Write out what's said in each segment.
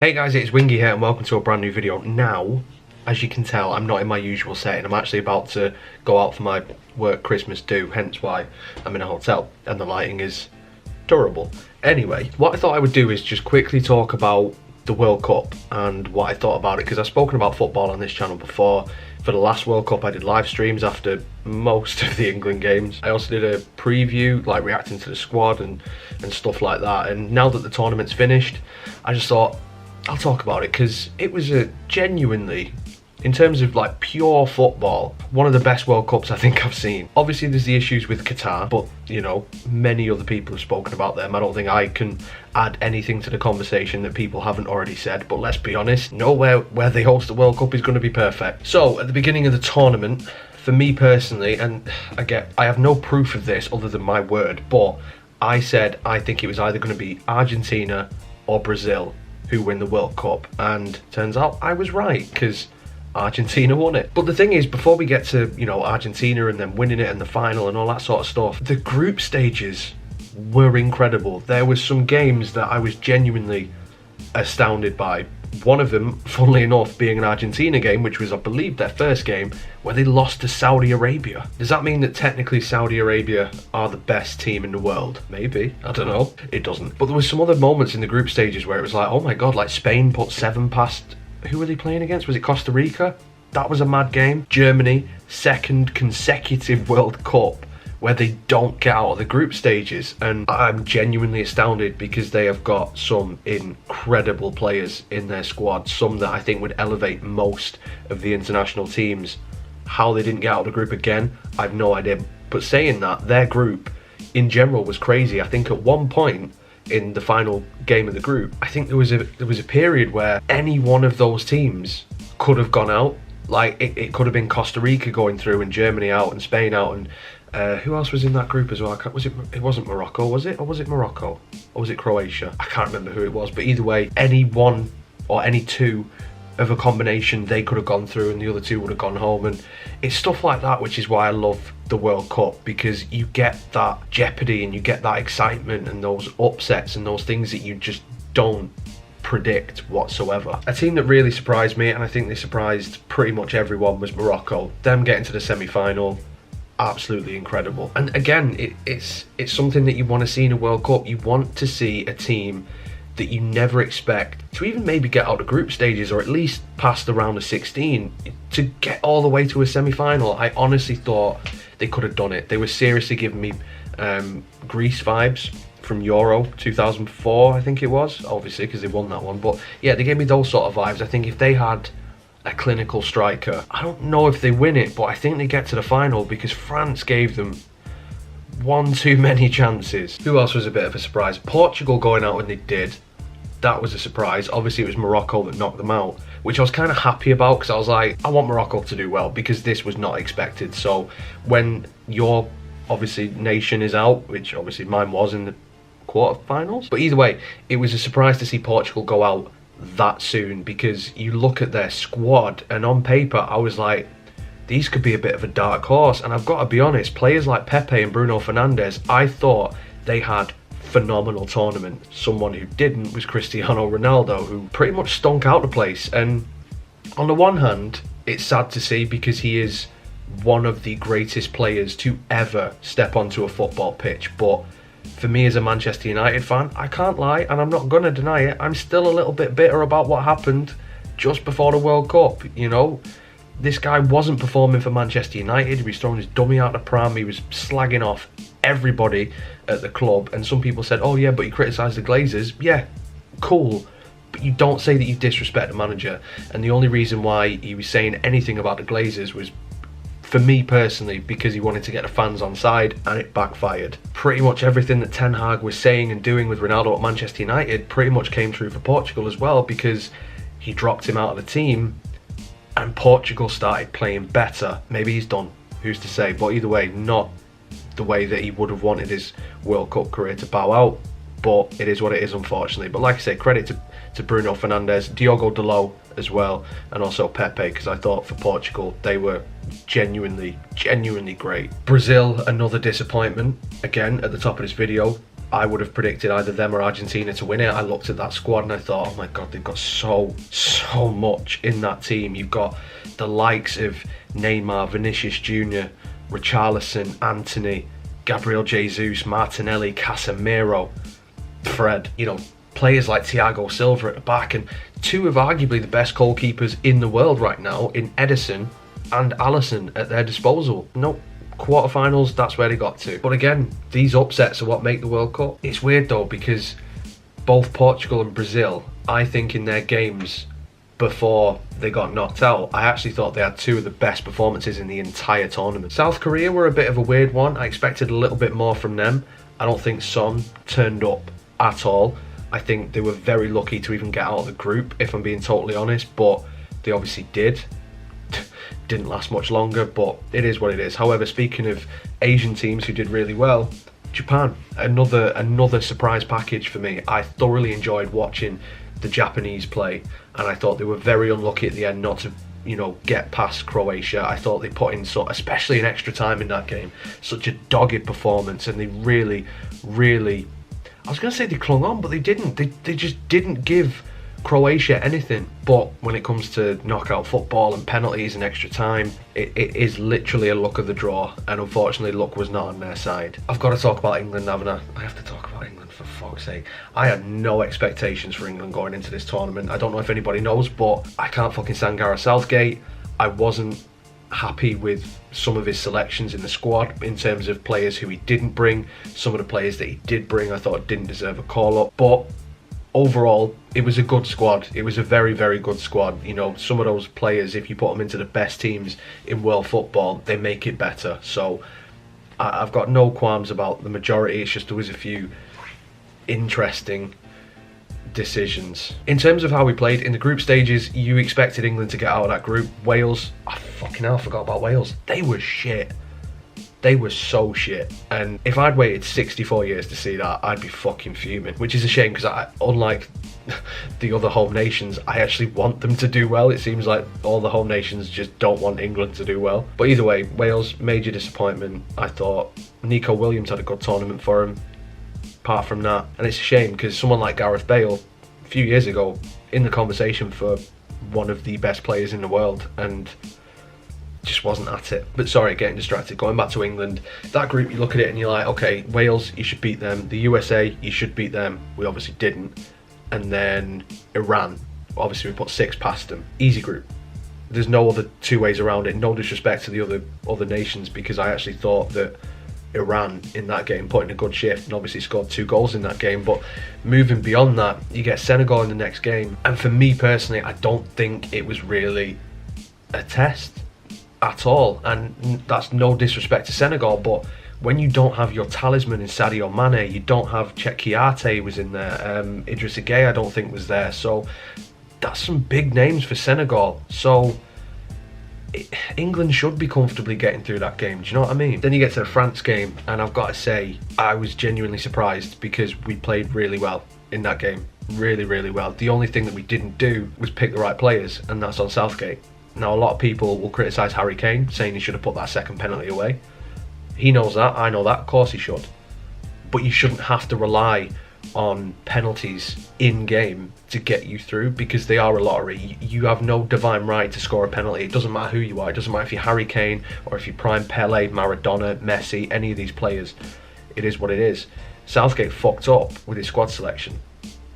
Hey guys, it's Wingy here and welcome to a brand new video. Now, as you can tell, I'm not in my usual setting. I'm actually about to go out for my work Christmas do, hence why I'm in a hotel and the lighting is terrible. Anyway, what I thought I would do is just quickly talk about the World Cup and what I thought about it, because I've spoken about football on this channel before. For the last World Cup I did live streams after most of the England games. I also did a preview, like reacting to the squad and stuff like that. And now that the tournament's finished, I just thought I'll talk about it, because it was a genuinely, in terms of like pure football, one of the best World Cups I think I've seen. Obviously there's the issues with Qatar, but you know, many other people have spoken about them. I don't think I can add anything to the conversation that people haven't already said, but let's be honest, nowhere where they host the World Cup is going to be perfect. So at the beginning of the tournament, for me personally, and I have no proof of this other than my word, but I said I think it was either going to be Argentina or Brazil who win the World Cup, and turns out I was right, because Argentina won it. But the thing is, before we get to, you know, Argentina and then winning it in the final and all that sort of stuff, the group stages were incredible. There was some games that I was genuinely astounded by. One of them, funnily enough, being an Argentina game, which was, I believe, their first game, where they lost to Saudi Arabia. Does that mean that technically Saudi Arabia are the best team in the world? Maybe, I don't know. It doesn't. But there was some other moments in the group stages where it was like, oh my god, like Spain put 7 past, who were they playing against? Was it Costa Rica? That was a mad game. Germany, second consecutive World Cup where they don't get out of the group stages, and I'm genuinely astounded because they have got some incredible players in their squad, some that I think would elevate most of the international teams. How they didn't get out of the group again, I've no idea. But saying that, their group in general was crazy. I think at one point in the final game of the group, I think there was a period where any one of those teams could have gone out. Like it could have been Costa Rica going through and Germany out and Spain out, and who else was in that group as well? It wasn't Morocco, was it? Or was it Morocco? Or was it Croatia? I can't remember who it was, but either way, any one or any two of a combination, they could have gone through and the other two would have gone home. And it's stuff like that which is why I love the World Cup, because you get that jeopardy and you get that excitement and those upsets and those things that you just don't predict whatsoever. A team that really surprised me, and I think they surprised pretty much everyone, was Morocco. Them getting to the semi-final, absolutely incredible. And again, it's something that you want to see in a World Cup. You want to see a team that you never expect to even maybe get out of group stages, or at least past the round of 16, to get all the way to a semi-final. I honestly thought they could have done it. They were seriously giving me Greece vibes from Euro 2004, I think it was, obviously because they won that one. But yeah, they gave me those sort of vibes. I think if they had a clinical striker, I don't know if they win it, but I think they get to the final, because France gave them one too many chances. Who else was a bit of a surprise? Portugal going out when they did, that was a surprise. Obviously it was Morocco that knocked them out, which I was kind of happy about, because I was like, I want Morocco to do well, because this was not expected. So when your obviously nation is out, which obviously mine was in the quarterfinals, but either way, it was a surprise to see Portugal go out that soon, because you look at their squad and on paper I was like, these could be a bit of a dark horse. And I've got to be honest, players like Pepe and Bruno Fernandes, I thought they had phenomenal tournament. Someone who didn't was Cristiano Ronaldo, who pretty much stunk out the place. And on the one hand, it's sad to see, because he is one of the greatest players to ever step onto a football pitch, but for me as a Manchester United fan, I can't lie, and I'm not going to deny it, I'm still a little bit bitter about what happened just before the World Cup. You know, this guy wasn't performing for Manchester United. He was throwing his dummy out the pram. He was slagging off everybody at the club, and some people said, oh yeah, but he criticised the Glazers. Yeah, cool, but you don't say that you disrespect the manager. And the only reason why he was saying anything about the Glazers was, for me personally, because he wanted to get the fans on side, and it backfired. Pretty much everything that Ten Hag was saying and doing with Ronaldo at Manchester United pretty much came true for Portugal as well, because he dropped him out of the team and Portugal started playing better. Maybe he's done, who's to say, but either way, not the way that he would have wanted his World Cup career to bow out. But it is what it is, unfortunately. But like I say, credit to Bruno Fernandes, Diogo Dalot as well, and also Pepe, because I thought for Portugal they were genuinely great. Brazil, another disappointment. Again, at the top of this video, I would have predicted either them or Argentina to win it. I looked at that squad and I thought, oh my god, they've got so much in that team. You've got the likes of Neymar, Vinicius Jr., Richarlison, Antony, Gabriel Jesus, Martinelli, Casemiro, Fred, you know, players like Thiago Silva at the back, and two of arguably the best goalkeepers in the world right now in Edison and Alisson at their disposal. Nope. Quarterfinals, that's where they got to. But again, these upsets are what make the World Cup. It's weird though, because both Portugal and Brazil, I think in their games before they got knocked out, I actually thought they had two of the best performances in the entire tournament. South Korea were a bit of a weird one. I expected a little bit more from them. I don't think Son turned up at all. I think they were very lucky to even get out of the group, if I'm being totally honest, but they obviously did. Didn't last much longer, but it is what it is. However, speaking of Asian teams who did really well, Japan, another surprise package for me. I thoroughly enjoyed watching the Japanese play, and I thought they were very unlucky at the end not to, you know, get past Croatia. I thought they put in, especially in extra time in that game, such a dogged performance, and they really, I was going to say they clung on, but they didn't. They just didn't give Croatia anything. But when it comes to knockout football and penalties and extra time, it is literally a luck of the draw, and unfortunately luck was not on their side. I've got to talk about England, haven't I? I have to talk about England, for fuck's sake. I had no expectations for England going into this tournament. I don't know if anybody knows, but I can't fucking stand Gareth Southgate. I wasn't happy with some of his selections in the squad in terms of players who he didn't bring. Some of the players that he did bring I thought didn't deserve a call up, but overall it was a good squad. It was a very good squad. You know, some of those players, if you put them into the best teams in world football, they make it better. So I've got no qualms about the majority. It's just there was a few interesting decisions. In terms of how we played in the group stages, you expected England to get out of that group. Wales, fucking hell, I forgot about Wales. They were shit. They were so shit. And if I'd waited 64 years to see that, I'd be fucking fuming, which is a shame, because unlike the other home nations, I actually want them to do well. It seems like all the home nations just don't want England to do well. But either way, Wales, major disappointment. I thought Nico Williams had a good tournament for him. Apart from that, and it's a shame because someone like Gareth Bale a few years ago in the conversation for one of the best players in the world, and just wasn't at it. But sorry, getting distracted. Going back to England, that group, you look at it and you're like, okay, Wales, you should beat them. The USA, you should beat them. We obviously didn't. And then Iran, obviously we put 6 past them. Easy group. There's no other two ways around it. No disrespect to the other nations, because I actually thought that Iran in that game put in a good shift and obviously scored 2 goals in that game. But moving beyond that, you get Senegal in the next game, and for me personally, I don't think it was really a test at all. And that's no disrespect to Senegal, but when you don't have your talisman in Sadio Mane, you don't have Chekiate was in there, Idris Gueye I don't think was there, so that's some big names for Senegal. So England should be comfortably getting through that game, do you know what I mean? Then you get to the France game, and I've got to say, I was genuinely surprised because we played really well in that game. Really well. The only thing that we didn't do was pick the right players, and that's on Southgate. Now, a lot of people will criticise Harry Kane, saying he should have put that second penalty away. He knows that, I know that, of course he should. But you shouldn't have to rely on penalties in game to get you through, because they are a lottery. You have no divine right to score a penalty. It doesn't matter who you are. It doesn't matter if you're Harry Kane or if you're prime Pele, Maradona, Messi, any of these players. It is what it is. Southgate fucked up with his squad selection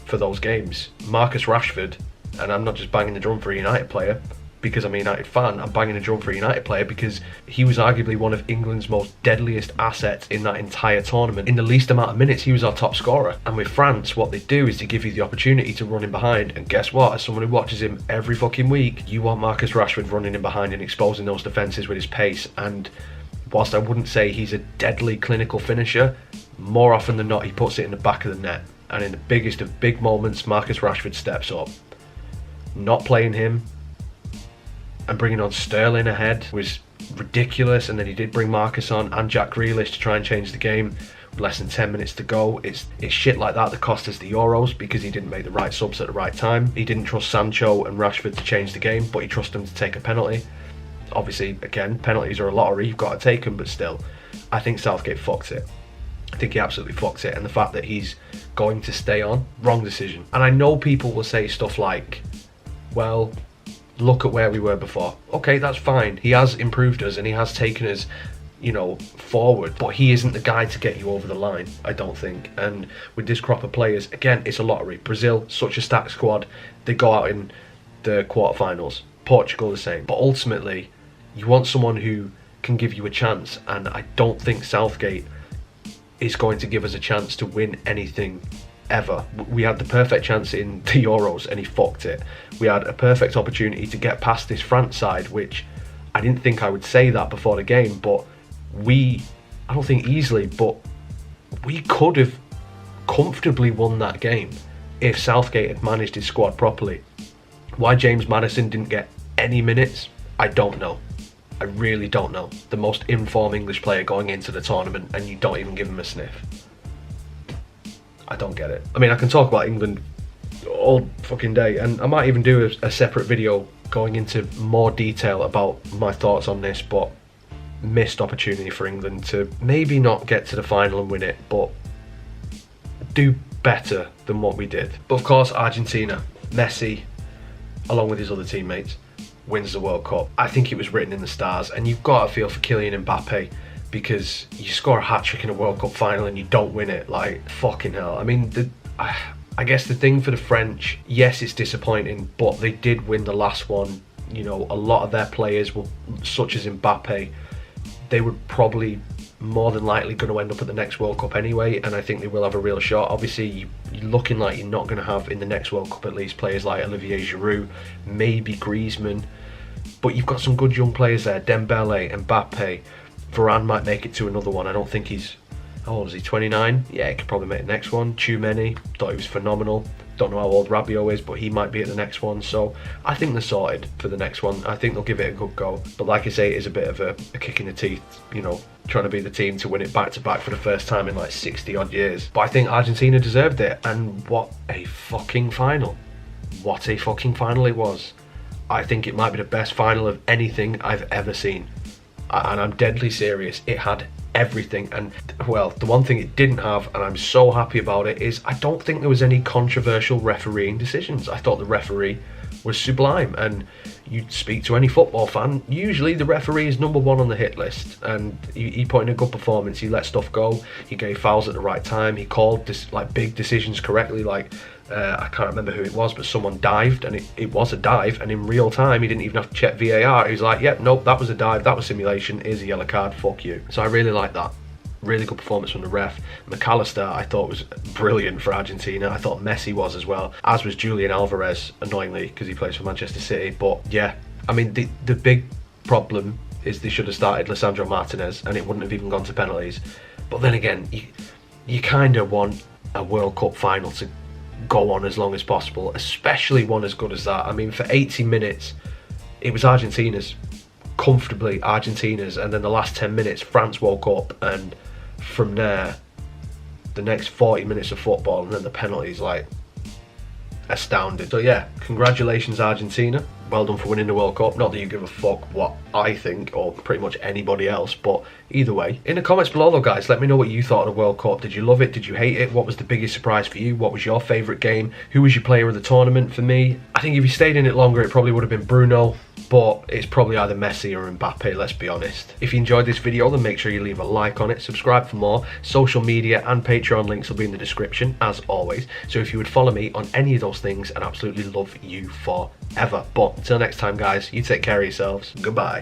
for those games. Marcus Rashford, and I'm not just banging the drum for a United player because I'm a United fan, I'm banging the drum for a United player because he was arguably one of England's most deadliest assets in that entire tournament. In the least amount of minutes, he was our top scorer. And with France, what they do is they give you the opportunity to run in behind, and guess what? As someone who watches him every fucking week, you want Marcus Rashford running in behind and exposing those defences with his pace. And whilst I wouldn't say he's a deadly clinical finisher, more often than not he puts it in the back of the net. And in the biggest of big moments, Marcus Rashford steps up. Not playing him and bringing on Sterling ahead was ridiculous, and then he did bring Marcus on and Jack Grealish to try and change the game with less than 10 minutes to go. It's shit like that that cost us the Euros, because he didn't make the right subs at the right time. He didn't trust Sancho and Rashford to change the game, but he trusted them to take a penalty. Obviously, again, penalties are a lottery, you've got to take them, but still, I think Southgate fucked it. I think he absolutely fucked it, and the fact that he's going to stay on, wrong decision. And I know people will say stuff like, well, look at where we were before. Okay, that's fine. He has improved us and he has taken us, you know, forward, but he isn't the guy to get you over the line, I don't think. And with this crop of players, again, it's a lottery. Brazil, such a stacked squad, they go out in the quarterfinals. Portugal the same. But ultimately, you want someone who can give you a chance, and I don't think Southgate is going to give us a chance to win anything ever. We had the perfect chance in the Euros and he fucked it. We had a perfect opportunity to get past this France side, which I didn't think I would say that before the game, but I don't think easily, but we could have comfortably won that game if Southgate had managed his squad properly. Why James Maddison didn't get any minutes, I don't know. I really don't know. The most informed English player going into the tournament and you don't even give him a sniff. I don't get it. I mean, I can talk about England all fucking day, and I might even do a separate video going into more detail about my thoughts on this, but missed opportunity for England to maybe not get to the final and win it, but do better than what we did. But of course, Argentina, Messi, along with his other teammates, wins the World Cup. I think it was written in the stars, and you've got to feel for Kylian Mbappe, because you score a hat-trick in a World Cup final and you don't win it. Like, fucking hell. I mean, I guess the thing for the French, yes, it's disappointing, but they did win the last one. You know, a lot of their players, such as Mbappe, they were probably more than likely going to end up at the next World Cup anyway, and I think they will have a real shot. Obviously, you're looking like you're not going to have in the next World Cup at least players like Olivier Giroud, maybe Griezmann, but you've got some good young players there. Dembele, Mbappe, Varane might make it to another one. I don't think he's, how old is he, 29? Yeah, he could probably make the next one. Tchouameni, thought he was phenomenal. Don't know how old Rabiot is, but he might be at the next one. So I think they're sorted for the next one. I think they'll give it a good go. But like I say, it is a bit of a kick in the teeth, you know, trying to be the team to win it back to back for the first time in like 60 odd years. But I think Argentina deserved it, and what a fucking final. What a fucking final it was. I think it might be the best final of anything I've ever seen. And I'm deadly serious. It had everything, and well, the one thing it didn't have, and I'm so happy about it, is I don't think there was any controversial refereeing decisions. I thought the referee was sublime, and you'd speak to any football fan, usually the referee is number one on the hit list, and he put in a good performance. He let stuff go, he gave fouls at the right time, he called like big decisions correctly, like I can't remember who it was, but someone dived, and it was a dive, and in real time he didn't even have to check VAR. He was like, yep, nope, that was a dive, that was simulation, here's a yellow card, fuck you. So I really like that. Really good performance from the ref. McAllister, I thought, was brilliant for Argentina. I thought Messi was as well, as was Julian Alvarez, annoyingly, because he plays for Manchester City. But yeah, I mean, the big problem is they should have started Lisandro Martinez and it wouldn't have even gone to penalties. But then again, you kind of want a World Cup final to go on as long as possible, especially one as good as that. I mean, for 80 minutes, it was Argentina's, comfortably Argentina's, and then the last 10 minutes, France woke up, and from there, the next 40 minutes of football, and then the penalties, like, astounding. So yeah, congratulations Argentina, well done for winning the World Cup. Not that you give a fuck what I think, or pretty much anybody else, but either way. In the comments below though guys, let me know what you thought of the World Cup. Did you love it? Did you hate it? What was the biggest surprise for you? What was your favourite game? Who was your player of the tournament? For me, I think if you stayed in it longer, it probably would have been Bruno, but it's probably either Messi or Mbappe, let's be honest. If you enjoyed this video, then make sure you leave a like on it, subscribe for more. Social media and Patreon links will be in the description, as always. So if you would follow me on any of those things, I'd absolutely love you forever. But until next time guys, you take care of yourselves. Goodbye.